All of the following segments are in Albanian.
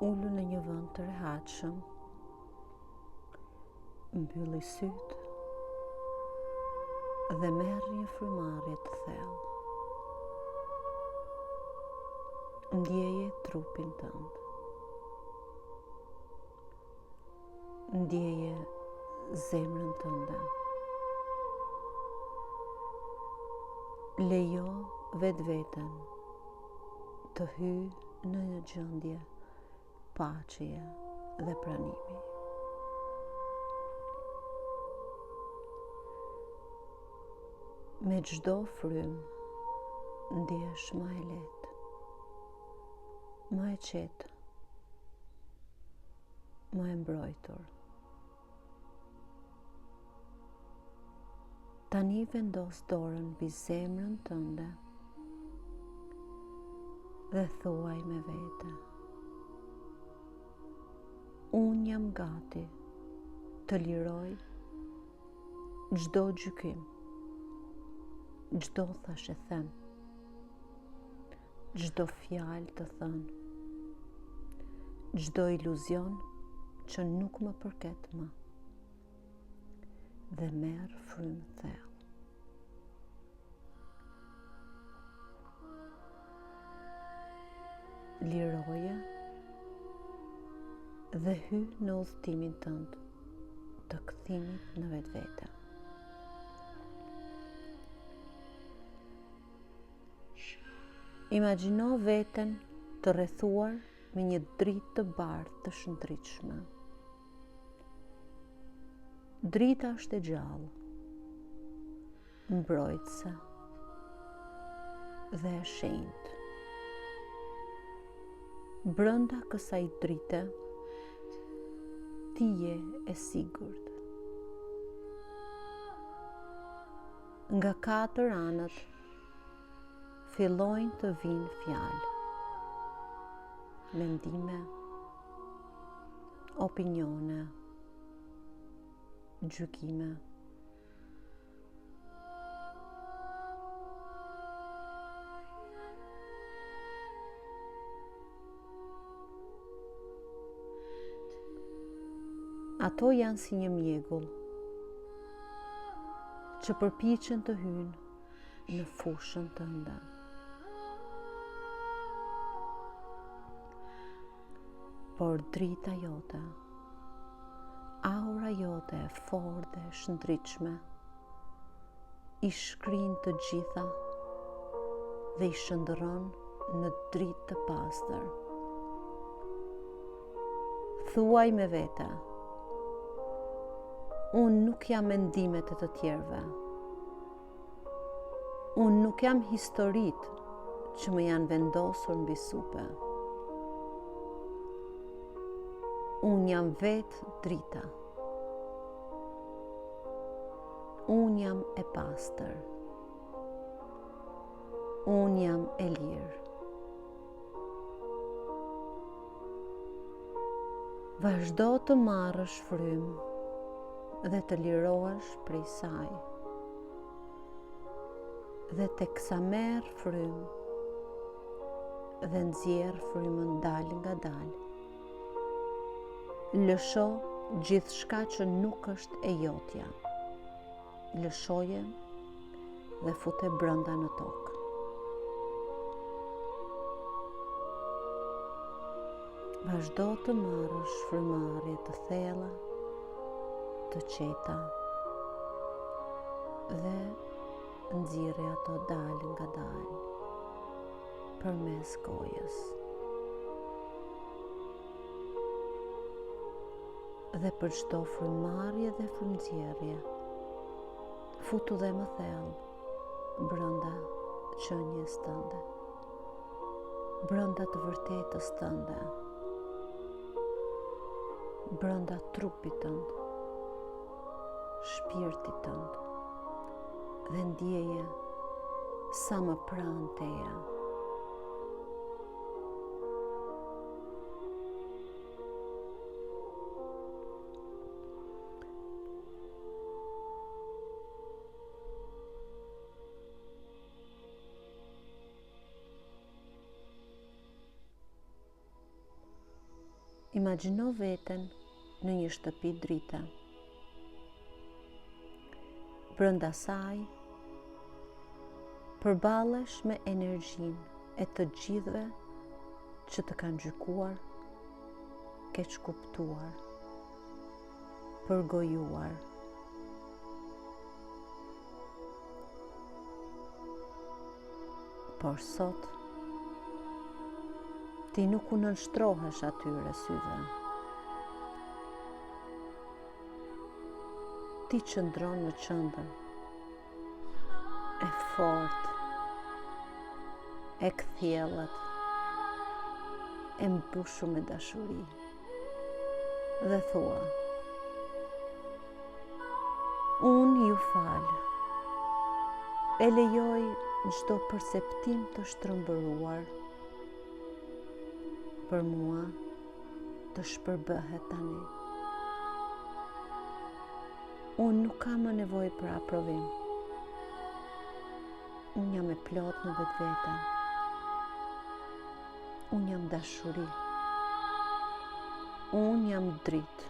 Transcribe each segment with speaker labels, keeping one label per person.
Speaker 1: Ullu në një vend të rehatshëm, mbylli sytë dhe merr një frymarrje të thellë. Ndjeje trupin tënd. Ndjeje zemrën tënde. Lejo vetveten të hyjë në një gjendje paqeje dhe pranimi. Me çdo frymë ndihesh më e lehtë, më e qetë, më e mbrojtur. Tani vendos dorën mbi zemrën tënde dhe thuaj me vete: unë jam gati të liroj çdo gjykim, çdo thashë them, çdo fjalë të thënë, çdo iluzion që nuk më përket më, dhe merr frymë thellë. Liroje dhe hy në udhëtimin tënd të kthimit në vetvete. Imagjino veten të rrethuar me një dritë të bardhë të shëndritshme. Drita është e gjallë, mbrojtëse dhe e shenjtë. Brenda kësaj drite, ti je e sigurt. Nga 4 anët fillojnë të vinë fjalë, mendime, opinione, gjykime. Ato janë si një mjegull që përpiqen të hyjnë në fushën tënde. Por drita jote, aura jote e fortë dhe e shëndritshme i shkrin të gjitha dhe i shndërron në dritë të pastër. Thuaj me vete: unë nuk jam mendimet e të tjerëve. Unë nuk jam historitë që më janë vendosur mbi supe. Unë jam vetë drita. Unë jam e pastër. Unë jam e lirë. Vazhdo të marrësh frymë dhe të lirohesh prej saj. Dhe teksa merr frymë dhe nxjerr frymën dal nga dal, lësho gjithçka që nuk është e jotja. Lëshoje dhe fute brenda në tokë. Vazhdo të marrësh frymarrje të thella, të qeta, dhe nxirri ato dal nga dal përmes gojës. Dhe për çdo frymarrje dhe frymëzjerje, futu dhe më thellë brenda qenies tënde, brenda të vërtetës tënde, brenda trupit tënd, shpirtit tënd, dhe ndjeje sa më pranë teje. Imagjino veten në një shtëpi drite. Brenda saj, përballesh me energjinë e të gjithëve që të kanë gjykuar, keq kuptuar, përgojuar. Por sot, ti nuk u nënshtrohesh atyre syve. Ti qëndron në qendër, e fortë, e kthjellët, e mbushur me dashuri, dhe thua: unë ju fal, e lejoj çdo perceptim të shtrëmbëruar për mua të shpërbëhet tani. Unë nuk kam më nevojë për aprovim. Unë jam e plot në vetvete. Unë jam dashuri. Unë jam dritë.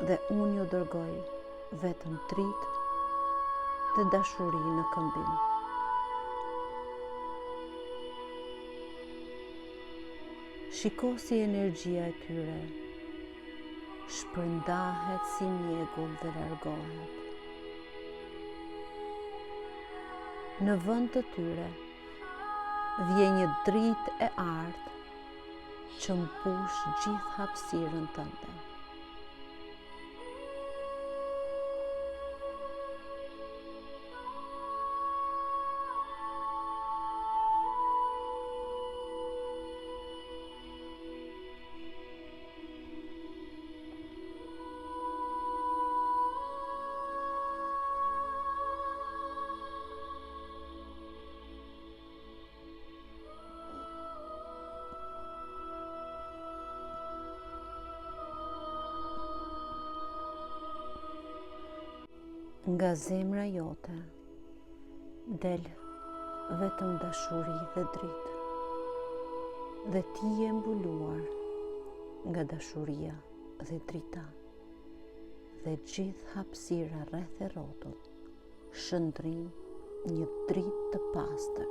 Speaker 1: Dhe unë ju dërgoj vetëm dritë dhe dashuri në këmbim. Shiko si energjia e tyre shpërndahet si mjegull dhe largohet. Në vend të tyre vjen një dritë e artë që mbush gjithë hapësirën tënde. Nga zemra jote del vetëm dashuri dhe dritë, dhe ti je mbuluar nga dashuria dhe drita, dhe gjithë hapësira rreth e rrotull shëndrin një dritë të pastër.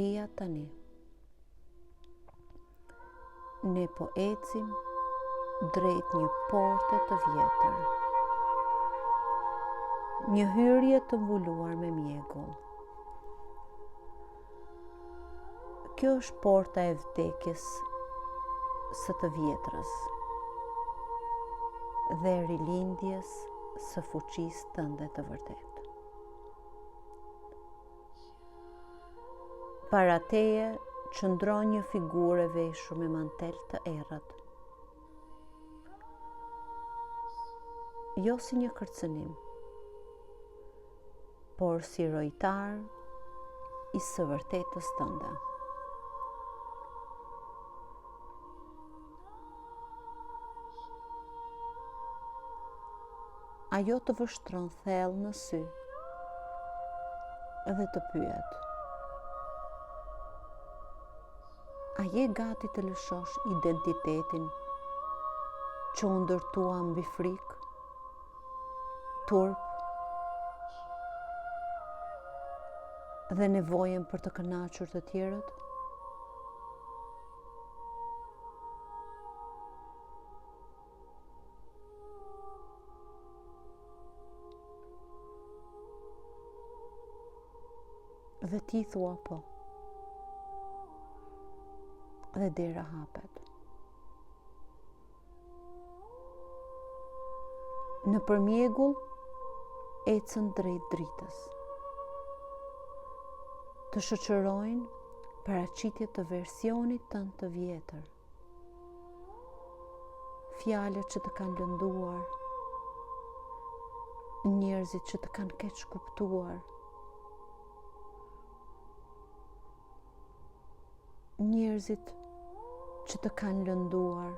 Speaker 1: Eja tani. Ne po ecim drejt një porte të vjetër. Një hyrje të mbuluar me mjegull. Kjo është porta e vdekjes së të vjetrës dhe rilindjes së fuqisë tënde të vërtetë. Para teje qëndron një figurë e veshur me mantel të errët. Jo si një kërcënim, por si rojtar i së vërtetës tënde. Ajo të vështron thellë në sy dhe të pyet: a je gati të lëshosh identitetin që u ndërtua mbi frikë, turp dhe nevojën për të kënaqur të tjerët? Dhe ti thua po. Dhe dera hapet. Në përmjegull ecën drejt dritës. Të shoqërojnë paraqitje të versionit tënd të vjetër. Fjalët që të kanë lënduar, njerëzit që të kanë keq kuptuar, njerëzit që të kanë lënduar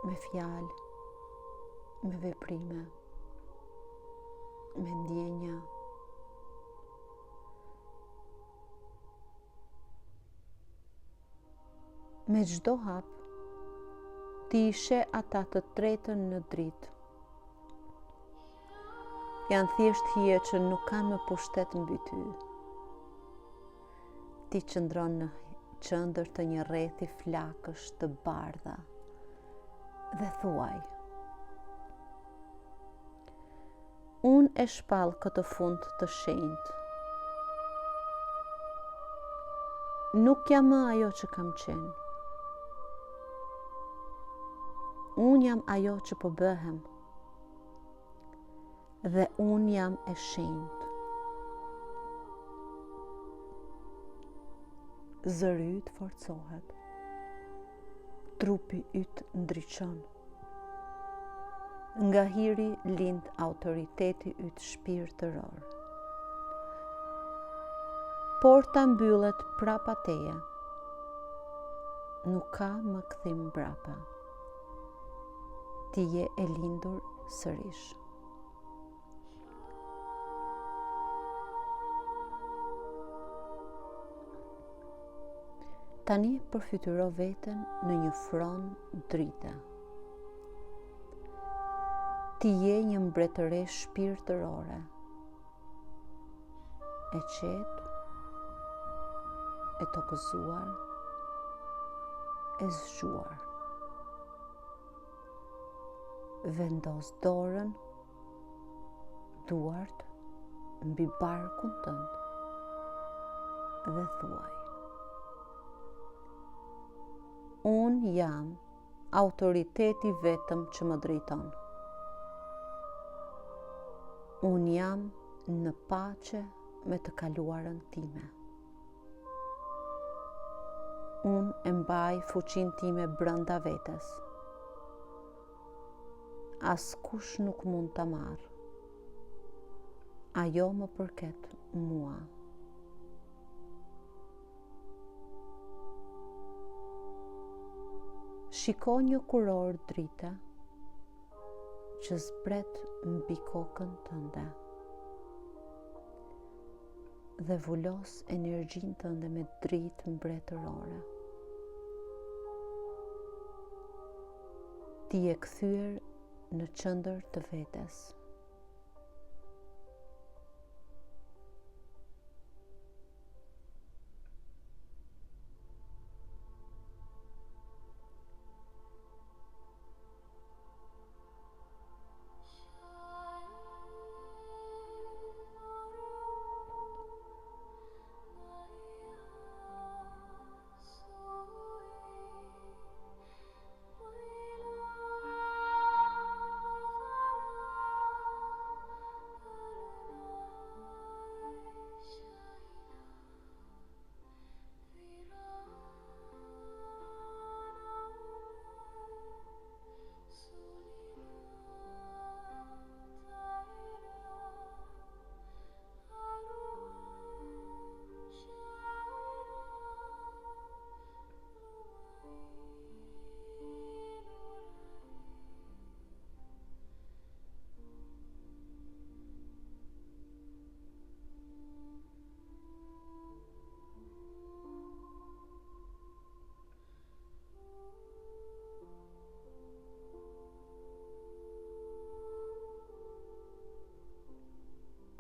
Speaker 1: me fjalë, me veprime, me ndjenja. Me çdo hap, ti ishe ata të tretën në dritë. Janë thjesht hije që nuk kanë më pushtet mbi ty. Ti qëndron në qendër të një rrethi flakësh të bardha dhe thuaj: unë e shpall këtë fund të shenjtë. Nuk jam më ajo që kam qenë. Unë jam ajo që po bëhem. Dhe unë jam e shenjtë. Zëri yt forcohet. Trupi yt ndriçon. Nga hiri lind autoriteti yt shpirtëror. Porta mbyllet prapa teje. Nuk ka më kthim mbrapa. Ti je e lindur sërish. Tani përfytyro veten në një fron drite. Ti je një mbretëresh shpirtërore. E qetë, e tokëzuar, e zgjuar. Vendos dorën, duart mbi barkun tënd dhe thuaj: unë jam autoriteti vetëm që më drejton. Unë jam në paqe me të kaluarën time. Unë e mbaj fuqinë time brenda vetes. Askush nuk mund ta marrë. Ajo më përket mua. Shiko një kuror drite që zbret mbi kokën tënde dhe vulos energjinë tënde me dritë mbretërore. Ti je kthyer në qendër të vetes.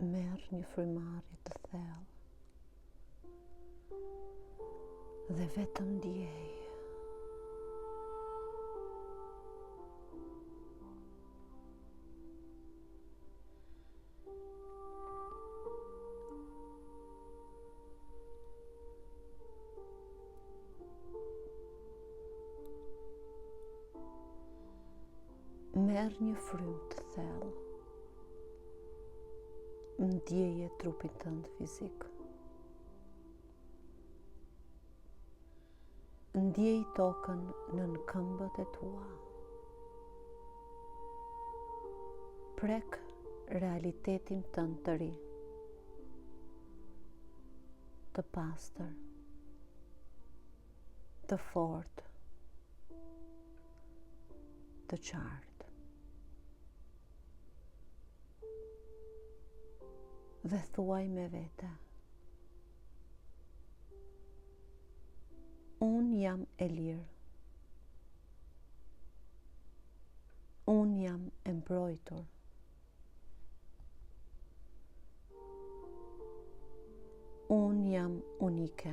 Speaker 1: Merr një frymarrje të thellë dhe vetëm ndjej. Merr një frymë të thellë. Ndjeje trupin tënd fizik. Ndjej tokën nën këmbët e tua. Prek realitetin tënd të ri. Të pastër. Të fortë. Të qartë. dhe thuaj me vete: unë jam e lirë, unë jam e mbrojtur, unë jam unike,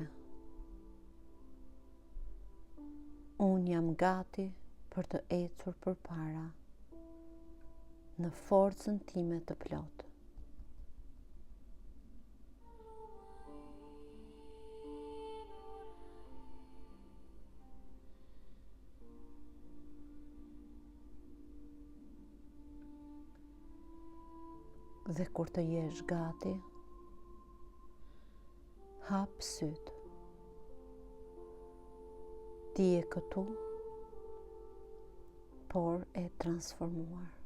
Speaker 1: unë jam gati për të ecur përpara në forcën time të plotë. Dhe kur të jesh gati, hap sytë. Ti je këtu, por e transformuar.